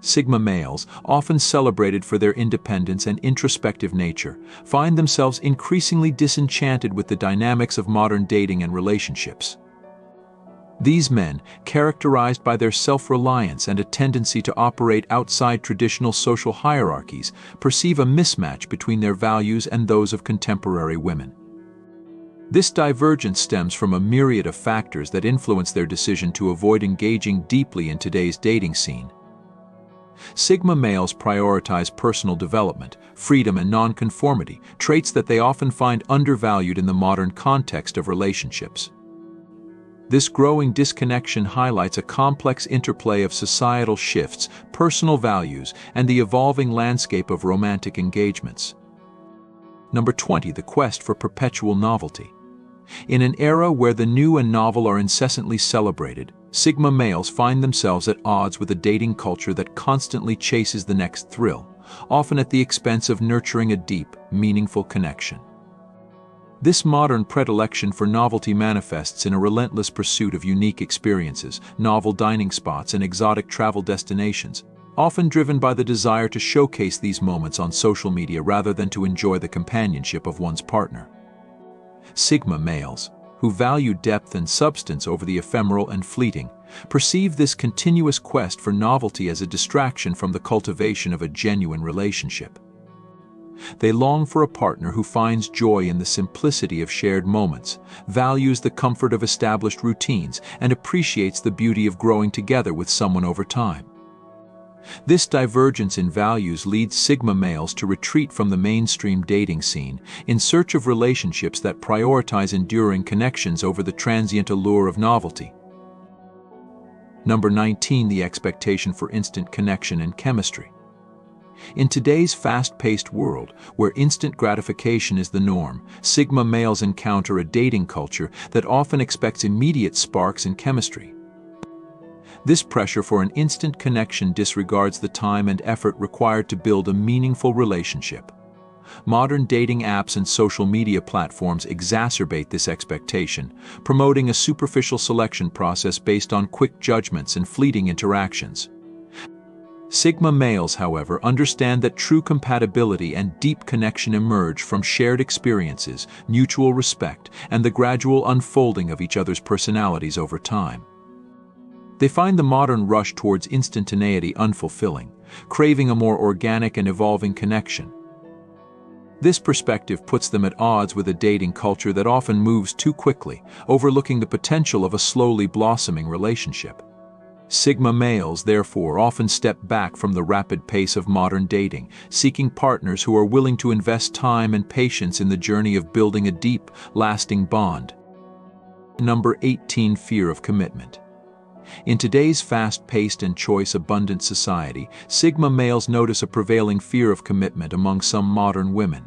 Sigma males, often celebrated for their independence and introspective nature, find themselves increasingly disenchanted with the dynamics of modern dating and relationships. These men, characterized by their self-reliance and a tendency to operate outside traditional social hierarchies, perceive a mismatch between their values and those of contemporary women. This divergence stems from a myriad of factors that influence their decision to avoid engaging deeply in today's dating scene. Sigma males prioritize personal development, freedom, and nonconformity, traits that they often find undervalued in the modern context of relationships. This growing disconnection highlights a complex interplay of societal shifts, personal values, and the evolving landscape of romantic engagements. Number 20. The quest for perpetual novelty. In an era where the new and novel are incessantly celebrated, Sigma males find themselves at odds with a dating culture that constantly chases the next thrill, often at the expense of nurturing a deep, meaningful connection. This modern predilection for novelty manifests in a relentless pursuit of unique experiences, novel dining spots, and exotic travel destinations, often driven by the desire to showcase these moments on social media rather than to enjoy the companionship of one's partner. Sigma males, who value depth and substance over the ephemeral and fleeting, perceive this continuous quest for novelty as a distraction from the cultivation of a genuine relationship. They long for a partner who finds joy in the simplicity of shared moments, values the comfort of established routines, and appreciates the beauty of growing together with someone over time. This divergence in values leads Sigma males to retreat from the mainstream dating scene in search of relationships that prioritize enduring connections over the transient allure of novelty. Number 19. The expectation for instant connection and chemistry. In today's fast-paced world, where instant gratification is the norm, Sigma males encounter a dating culture that often expects immediate sparks and chemistry. This pressure for an instant connection disregards the time and effort required to build a meaningful relationship. Modern dating apps and social media platforms exacerbate this expectation, promoting a superficial selection process based on quick judgments and fleeting interactions. Sigma males, however, understand that true compatibility and deep connection emerge from shared experiences, mutual respect, and the gradual unfolding of each other's personalities over time. They find the modern rush towards instantaneity unfulfilling, craving a more organic and evolving connection. This perspective puts them at odds with a dating culture that often moves too quickly, overlooking the potential of a slowly blossoming relationship. Sigma males, therefore, often step back from the rapid pace of modern dating, seeking partners who are willing to invest time and patience in the journey of building a deep, lasting bond. Number 18. Fear of commitment. In today's fast-paced and choice-abundant society, Sigma males notice a prevailing fear of commitment among some modern women.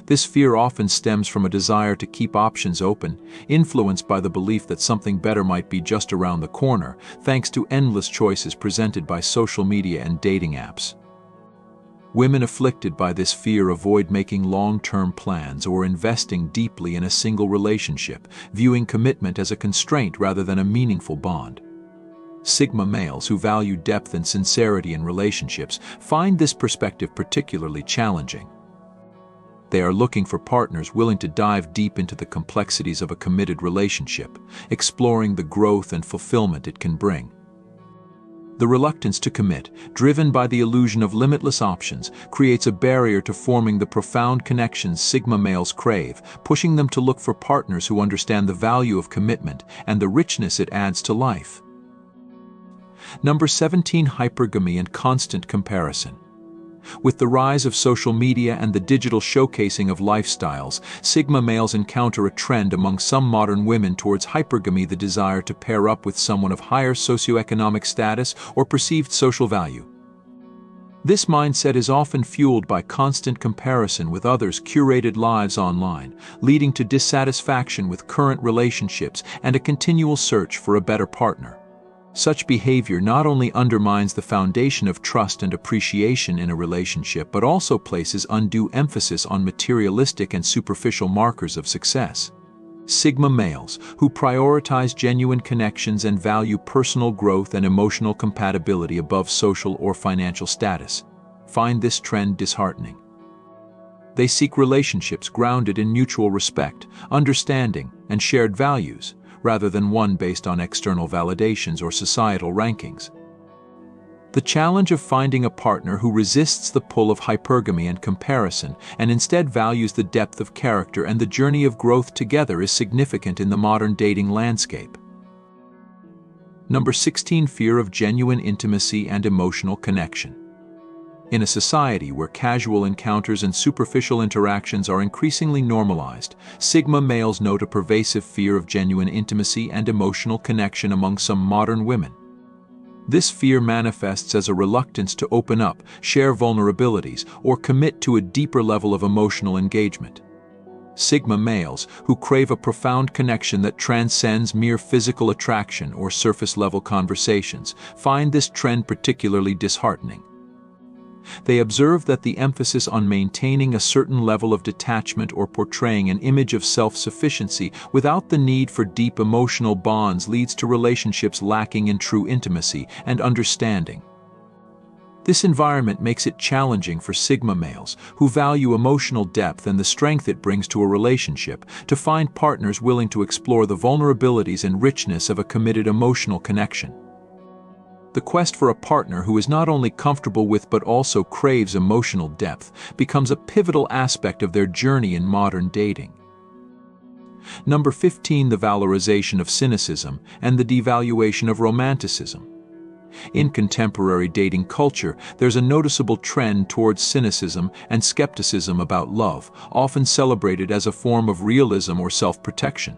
This fear often stems from a desire to keep options open, influenced by the belief that something better might be just around the corner, thanks to endless choices presented by social media and dating apps. Women afflicted by this fear avoid making long-term plans or investing deeply in a single relationship, viewing commitment as a constraint rather than a meaningful bond. Sigma males who value depth and sincerity in relationships find this perspective particularly challenging. They are looking for partners willing to dive deep into the complexities of a committed relationship, exploring the growth and fulfillment it can bring. The reluctance to commit, driven by the illusion of limitless options, creates a barrier to forming the profound connections Sigma males crave, pushing them to look for partners who understand the value of commitment and the richness it adds to life. Number 17. Hypergamy and constant comparison. With the rise of social media and the digital showcasing of lifestyles, Sigma males encounter a trend among some modern women towards hypergamy, the desire to pair up with someone of higher socioeconomic status or perceived social value. This mindset is often fueled by constant comparison with others' curated lives online, leading to dissatisfaction with current relationships and a continual search for a better partner. Such behavior not only undermines the foundation of trust and appreciation in a relationship, but also places undue emphasis on materialistic and superficial markers of success. Sigma males, who prioritize genuine connections and value personal growth and emotional compatibility above social or financial status, find this trend disheartening. They seek relationships grounded in mutual respect, understanding, and shared values, rather than one based on external validations or societal rankings. The challenge of finding a partner who resists the pull of hypergamy and comparison and instead values the depth of character and the journey of growth together is significant in the modern dating landscape. Number 16. Fear of genuine intimacy and emotional connection. In a society where casual encounters and superficial interactions are increasingly normalized, Sigma males note a pervasive fear of genuine intimacy and emotional connection among some modern women. This fear manifests as a reluctance to open up, share vulnerabilities, or commit to a deeper level of emotional engagement. Sigma males, who crave a profound connection that transcends mere physical attraction or surface-level conversations, find this trend particularly disheartening. They observe that the emphasis on maintaining a certain level of detachment or portraying an image of self-sufficiency without the need for deep emotional bonds leads to relationships lacking in true intimacy and understanding. This environment makes it challenging for Sigma males, who value emotional depth and the strength it brings to a relationship, to find partners willing to explore the vulnerabilities and richness of a committed emotional connection. The quest for a partner who is not only comfortable with but also craves emotional depth becomes a pivotal aspect of their journey in modern dating. Number 15. The valorization of cynicism and the devaluation of romanticism. In contemporary dating culture, there's a noticeable trend towards cynicism and skepticism about love, often celebrated as a form of realism or self-protection.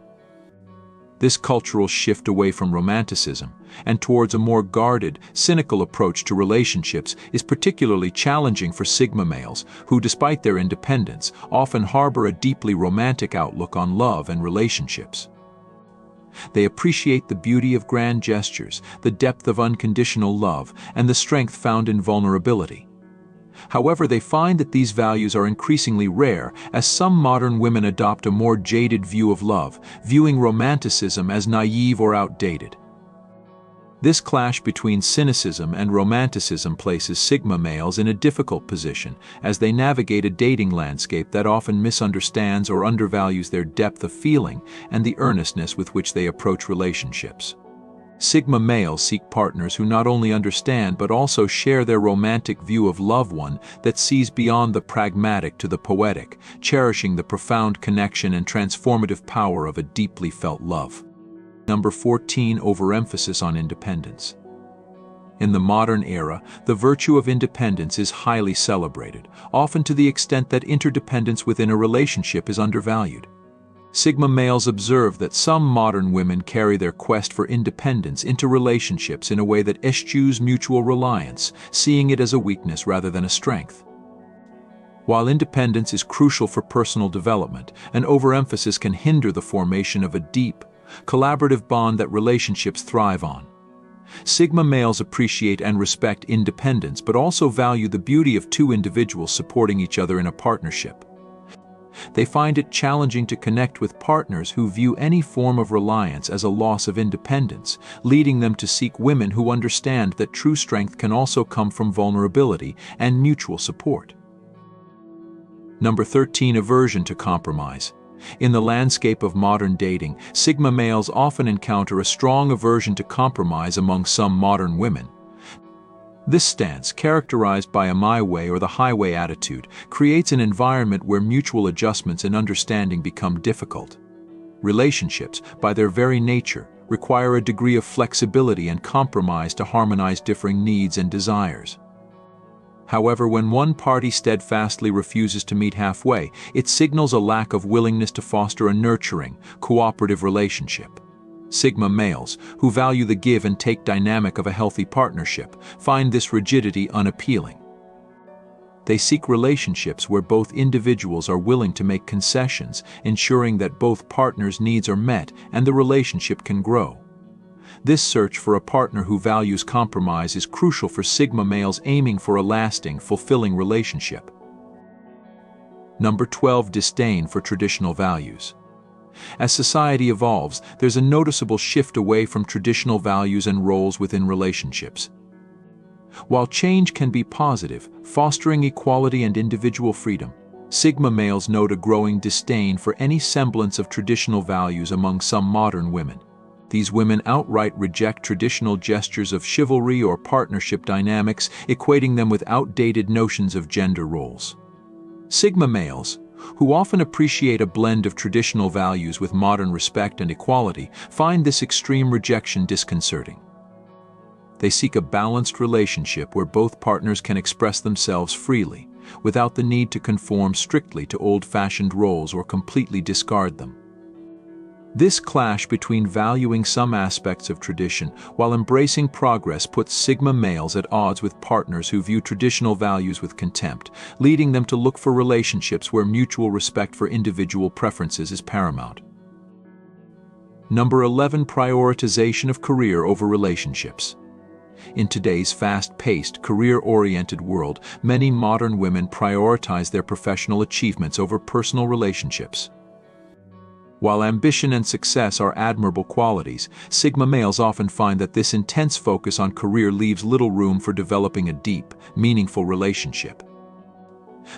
This cultural shift away from romanticism and towards a more guarded, cynical approach to relationships is particularly challenging for Sigma males who, despite their independence, often harbor a deeply romantic outlook on love and relationships. They appreciate the beauty of grand gestures, the depth of unconditional love, and the strength found in vulnerability. However, they find that these values are increasingly rare as some modern women adopt a more jaded view of love, viewing romanticism as naive or outdated. This clash between cynicism and romanticism places Sigma males in a difficult position as they navigate a dating landscape that often misunderstands or undervalues their depth of feeling and the earnestness with which they approach relationships. Sigma males seek partners who not only understand but also share their romantic view of love, one that sees beyond the pragmatic to the poetic, cherishing the profound connection and transformative power of a deeply felt love. Number 14. Overemphasis on independence. In the modern era, the virtue of independence is highly celebrated, often to the extent that interdependence within a relationship is undervalued. Sigma males observe that some modern women carry their quest for independence into relationships in a way that eschews mutual reliance, seeing it as a weakness rather than a strength. While independence is crucial for personal development, an overemphasis can hinder the formation of a deep, collaborative bond that relationships thrive on. Sigma males appreciate and respect independence but also value the beauty of two individuals supporting each other in a partnership. They find it challenging to connect with partners who view any form of reliance as a loss of independence, leading them to seek women who understand that true strength can also come from vulnerability and mutual support. Number 13. Aversion to compromise. In the landscape of modern dating, Sigma males often encounter a strong aversion to compromise among some modern women. This stance, characterized by a my way or the highway attitude, creates an environment where mutual adjustments and understanding become difficult. Relationships, by their very nature, require a degree of flexibility and compromise to harmonize differing needs and desires. However, when one party steadfastly refuses to meet halfway, it signals a lack of willingness to foster a nurturing, cooperative relationship. Sigma males, who value the give and take dynamic of a healthy partnership, find this rigidity unappealing. They seek relationships where both individuals are willing to make concessions, ensuring that both partners' needs are met and the relationship can grow. This search for a partner who values compromise is crucial for Sigma males aiming for a lasting, fulfilling relationship. Number 12. Disdain for traditional values. As society evolves, there's a noticeable shift away from traditional values and roles within relationships. While change can be positive, fostering equality and individual freedom, Sigma males note a growing disdain for any semblance of traditional values among some modern women. These women outright reject traditional gestures of chivalry or partnership dynamics, equating them with outdated notions of gender roles. Sigma males, who often appreciate a blend of traditional values with modern respect and equality, find this extreme rejection disconcerting. They seek a balanced relationship where both partners can express themselves freely, without the need to conform strictly to old-fashioned roles or completely discard them. This clash between valuing some aspects of tradition while embracing progress puts Sigma males at odds with partners who view traditional values with contempt, leading them to look for relationships where mutual respect for individual preferences is paramount. Number 11. Prioritization of career over relationships. In today's fast-paced, career-oriented world, many modern women prioritize their professional achievements over personal relationships. While ambition and success are admirable qualities, Sigma males often find that this intense focus on career leaves little room for developing a deep, meaningful relationship.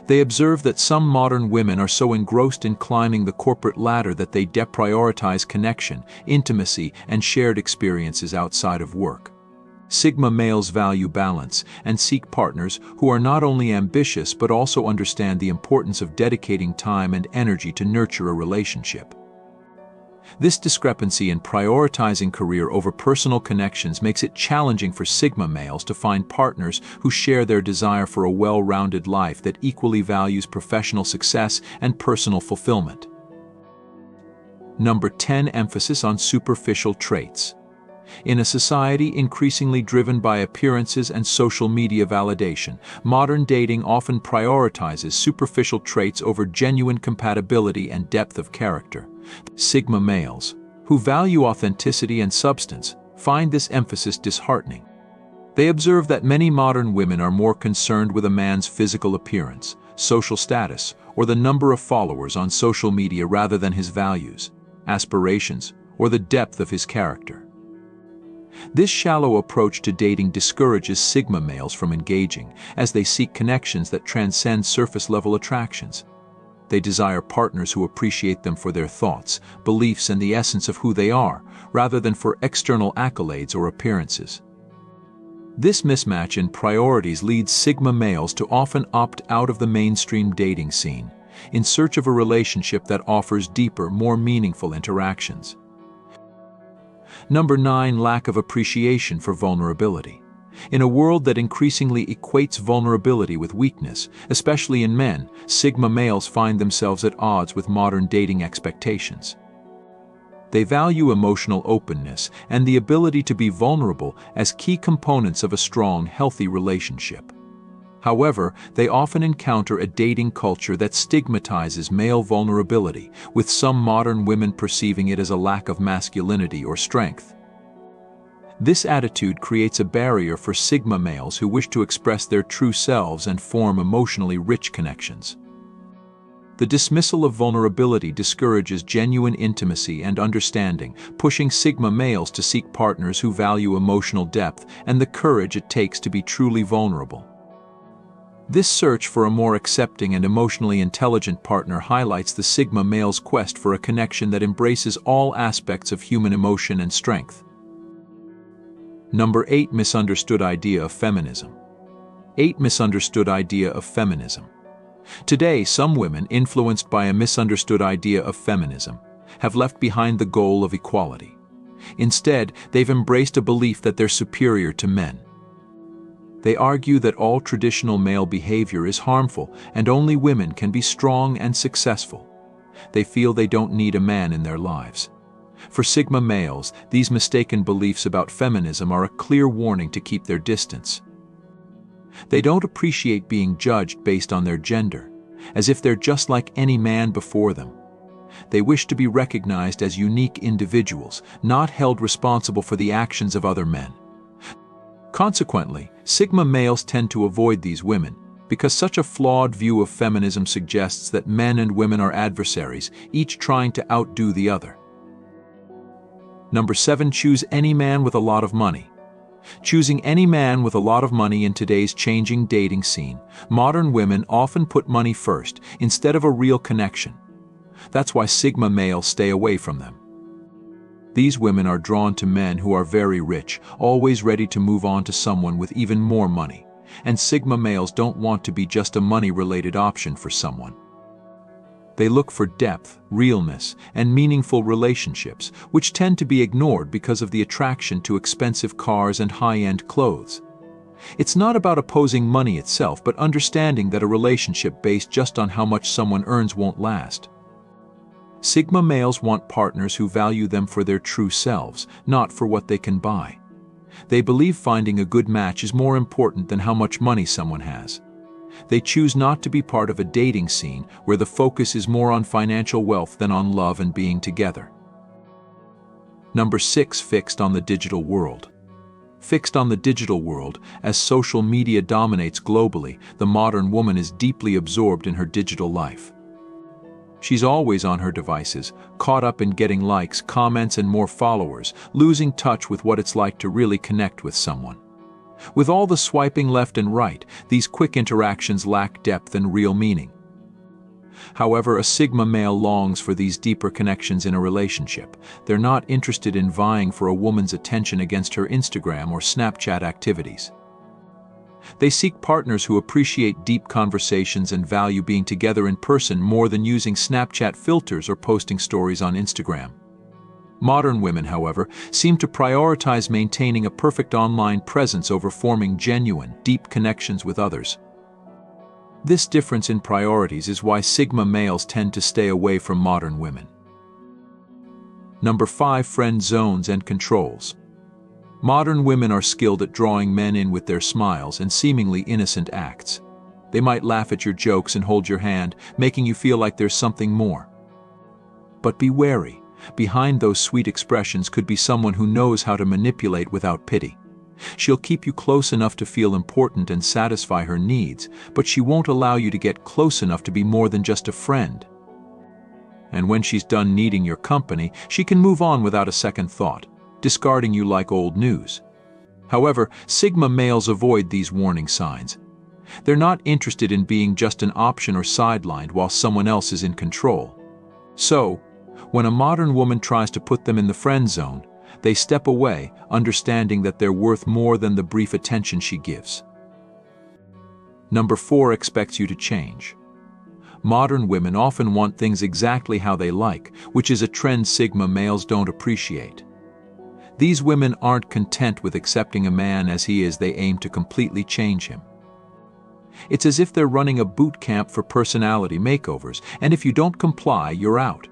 They observe that some modern women are so engrossed in climbing the corporate ladder that they deprioritize connection, intimacy, and shared experiences outside of work. Sigma males value balance and seek partners who are not only ambitious but also understand the importance of dedicating time and energy to nurture a relationship. This discrepancy in prioritizing career over personal connections makes it challenging for Sigma males to find partners who share their desire for a well-rounded life that equally values professional success and personal fulfillment. Number 10. Emphasis on superficial traits. In a society increasingly driven by appearances and social media validation, modern dating often prioritizes superficial traits over genuine compatibility and depth of character. Sigma males, who value authenticity and substance, find this emphasis disheartening. They observe that many modern women are more concerned with a man's physical appearance, social status, or the number of followers on social media rather than his values, aspirations, or the depth of his character. This shallow approach to dating discourages Sigma males from engaging, as they seek connections that transcend surface-level attractions. They desire partners who appreciate them for their thoughts, beliefs, and the essence of who they are, rather than for external accolades or appearances. This mismatch in priorities leads Sigma males to often opt out of the mainstream dating scene, in search of a relationship that offers deeper, more meaningful interactions. Number 9. Lack of appreciation for vulnerability. In a world that increasingly equates vulnerability with weakness, especially in men, Sigma males find themselves at odds with modern dating expectations. They value emotional openness and the ability to be vulnerable as key components of a strong, healthy relationship. However, they often encounter a dating culture that stigmatizes male vulnerability, with some modern women perceiving it as a lack of masculinity or strength. This attitude creates a barrier for Sigma males who wish to express their true selves and form emotionally rich connections. The dismissal of vulnerability discourages genuine intimacy and understanding, pushing Sigma males to seek partners who value emotional depth and the courage it takes to be truly vulnerable. This search for a more accepting and emotionally intelligent partner highlights the Sigma male's quest for a connection that embraces all aspects of human emotion and strength. Number 8. Misunderstood idea of feminism. 8. Misunderstood idea of feminism. Today, some women, influenced by a misunderstood idea of feminism, have left behind the goal of equality. Instead, they've embraced a belief that they're superior to men. They argue that all traditional male behavior is harmful and only women can be strong and successful. They feel they don't need a man in their lives. For Sigma males, these mistaken beliefs about feminism are a clear warning to keep their distance. They don't appreciate being judged based on their gender, as if they're just like any man before them. They wish to be recognized as unique individuals, not held responsible for the actions of other men. Consequently, Sigma males tend to avoid these women, because such a flawed view of feminism suggests that men and women are adversaries, each trying to outdo the other. Number 7, choose any man with a lot of money. Choosing any man with a lot of money in today's changing dating scene, modern women often put money first instead of a real connection. That's why Sigma males stay away from them. These women are drawn to men who are very rich, always ready to move on to someone with even more money. And Sigma males don't want to be just a money-related option for someone. They look for depth, realness, and meaningful relationships, which tend to be ignored because of the attraction to expensive cars and high-end clothes. It's not about opposing money itself, but understanding that a relationship based just on how much someone earns won't last. Sigma males want partners who value them for their true selves, not for what they can buy. They believe finding a good match is more important than how much money someone has. They choose not to be part of a dating scene where the focus is more on financial wealth than on love and being together. Number 6, fixed on the digital world. Fixed on the digital world, as social media dominates globally, the modern woman is deeply absorbed in her digital life. She's always on her devices, caught up in getting likes, comments, and more followers, losing touch with what it's like to really connect with someone. With all the swiping left and right, these quick interactions lack depth and real meaning. However, a Sigma male longs for these deeper connections in a relationship. They're not interested in vying for a woman's attention against her Instagram or Snapchat activities. They seek partners who appreciate deep conversations and value being together in person more than using Snapchat filters or posting stories on Instagram. Modern women, however, seem to prioritize maintaining a perfect online presence over forming genuine, deep connections with others. This difference in priorities is why Sigma males tend to stay away from modern women. Number 5, friend zones and controls. Modern women are skilled at drawing men in with their smiles and seemingly innocent acts. They might laugh at your jokes and hold your hand, making you feel like there's something more. But be wary. Behind those sweet expressions could be someone who knows how to manipulate without pity. She'll keep you close enough to feel important and satisfy her needs, but she won't allow you to get close enough to be more than just a friend. And when she's done needing your company, she can move on without a second thought, discarding you like old news. However, Sigma males avoid these warning signs. They're not interested in being just an option or sidelined while someone else is in control. So, when a modern woman tries to put them in the friend zone, they step away, understanding that they're worth more than the brief attention she gives. Number 4, expects you to change. Modern women often want things exactly how they like, which is a trend Sigma males don't appreciate. These women aren't content with accepting a man as he is, they aim to completely change him. It's as if they're running a boot camp for personality makeovers, and if you don't comply, you're out.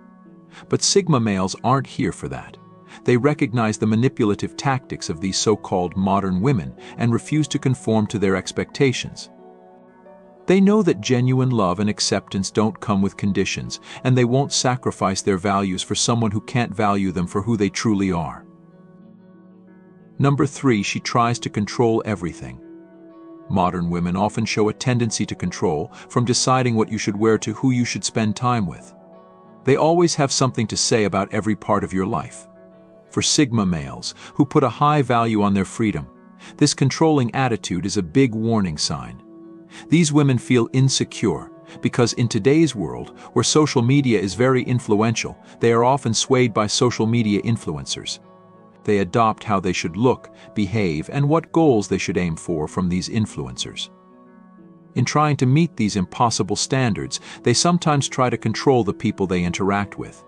But Sigma males aren't here for that. They recognize the manipulative tactics of these so-called modern women and refuse to conform to their expectations. They know that genuine love and acceptance don't come with conditions, and they won't sacrifice their values for someone who can't value them for who they truly are. Number 3, she tries to control everything. Modern women often show a tendency to control, from deciding what you should wear to who you should spend time with. They always have something to say about every part of your life. For Sigma males, who put a high value on their freedom, this controlling attitude is a big warning sign. These women feel insecure because in today's world, where social media is very influential, they are often swayed by social media influencers. They adopt how they should look, behave, and what goals they should aim for from these influencers. In trying to meet these impossible standards, they sometimes try to control the people they interact with.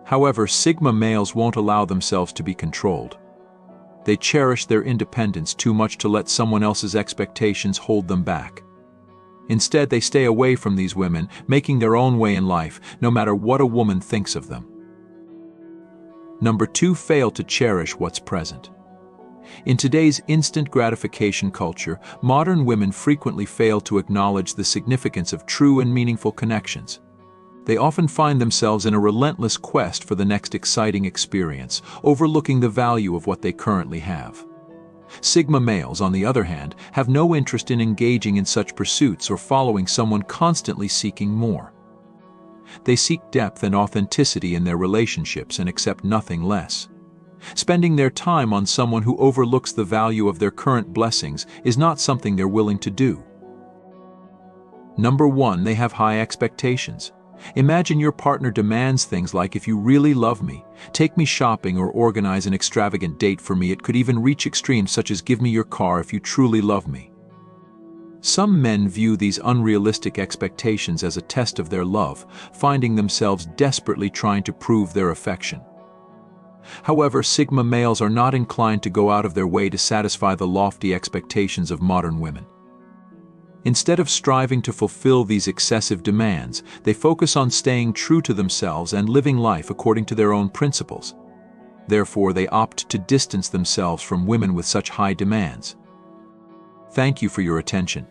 However, Sigma males won't allow themselves to be controlled. They cherish their independence too much to let someone else's expectations hold them back. Instead, they stay away from these women, making their own way in life, no matter what a woman thinks of them. Number 2, fail to cherish what's present. In today's instant gratification culture, modern women frequently fail to acknowledge the significance of true and meaningful connections. They often find themselves in a relentless quest for the next exciting experience, overlooking the value of what they currently have. Sigma males, on the other hand, have no interest in engaging in such pursuits or following someone constantly seeking more. They seek depth and authenticity in their relationships and accept nothing less. Spending their time on someone who overlooks the value of their current blessings is not something they're willing to do. Number 1, they have high expectations. Imagine your partner demands things like, "If you really love me, take me shopping or organize an extravagant date for me." It could even reach extremes such as, "Give me your car if you truly love me." Some men view these unrealistic expectations as a test of their love, finding themselves desperately trying to prove their affection. However, Sigma males are not inclined to go out of their way to satisfy the lofty expectations of modern women. Instead of striving to fulfill these excessive demands, they focus on staying true to themselves and living life according to their own principles. Therefore, they opt to distance themselves from women with such high demands. Thank you for your attention.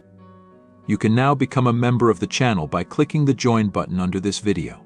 You can now become a member of the channel by clicking the Join button under this video.